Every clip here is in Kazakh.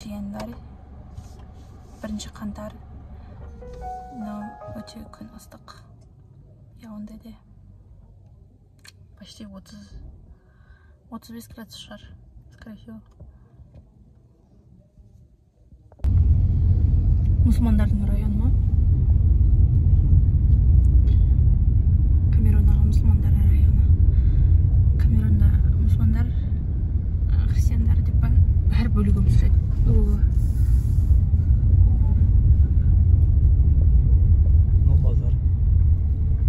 январь, 1 қаңтар. Мынау өте күн ыстық. Яондеде почти 30-35 градус шығар, скорее всего. Мұсылмандардың районы ма? Камерунаға мұсылмандар районы. Камерунда мұсылмандар, христиандар деп бар, бәрі бөлігі өмір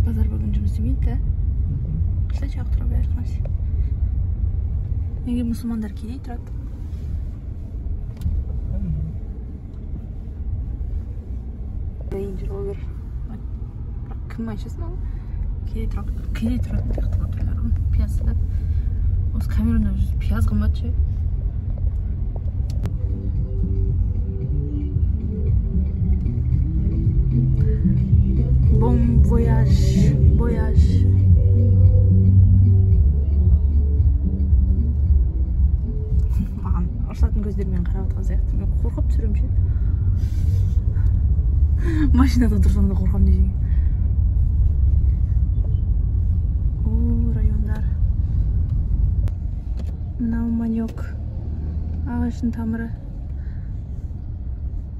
Базар бүгін жұмыс істемейді. Кстати, ақтыра бәрі. Неге мұсылмандар кедей тұрады? Range Rover. Кім айшасын ол? Кедей тұрады таяқты отырлар. Пиязда. Осы Камерунда пияз қымбат ше. Bon voyage. Маған ұрсатын көздермен қарап отқан сияқты. Мен қорқып түсірем ше. Машинада тұрсам да қорқам десең. Райондар. Мынау маньок. Ағаштың тамыры.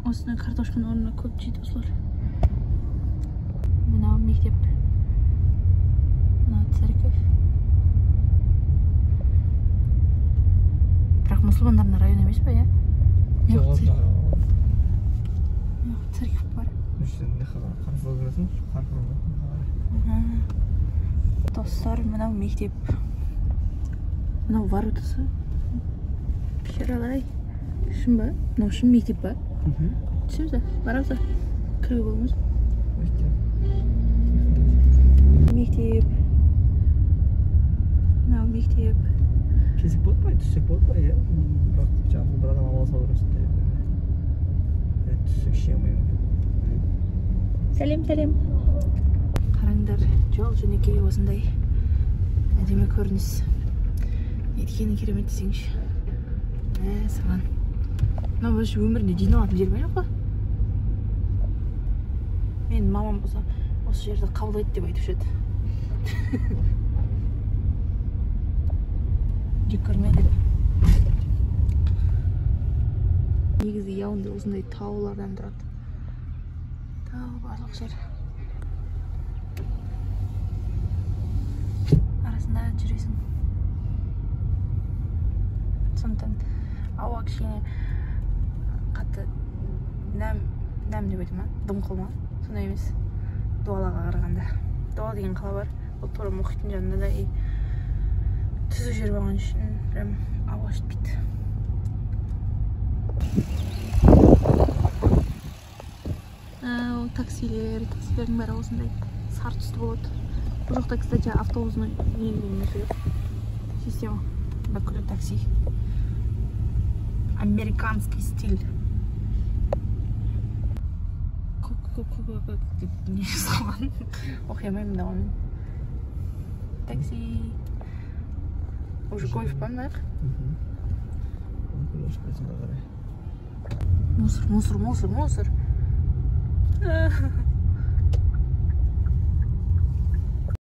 Осыны картошканың орнына көп жейді осылар. Мынау мектеп. Мынау церковь. Бірақ мұсылмандардың район емес па, иә? Церковь бар. Достар, мынау мектеп. Мынау воротасы. Пешералай. Шын ба? Мынау шын мектеп ба? Түсеміз да, барамыз да. Кіруге болмыз. Мектеп. Мынау мектеп. Кезік болды ма? Түссек болды ма? Бірақ жаңағы бір адам аласа көресін. Түссек ше алмаймын. Сәлем. Қараңдар, жол жөнекей осындай әдемі көрініс. Еткені керемет десеңші. Саған. Мынау біз өмірінде жиналатын жер ме жоқ па? Мен мамам болса осы жерді қабылдайды деп айтып еді. Жек көрмеді. Негізі Яоунде осындай таулардан тұрады. Тау барлық жер. Арасында жүресің. Сондықтан ауа кішкене қатты нәм деп айтып ма? Дымқыл ма? Сондай емес. Дуалаға қарағанда. Дуала деген қала бар. Ол тура мұхиттың жанында да түзу жер болған үшін прям ауа жетпейді. Таксилердің бәрі осындай сары түсті болады. Бұл жақта, кстати, автобусның система. Бәкілі такси. Американский стиль. Не жазған. Оқимаймын да оның. Такси. Уже гольф па мынақ? Мусор.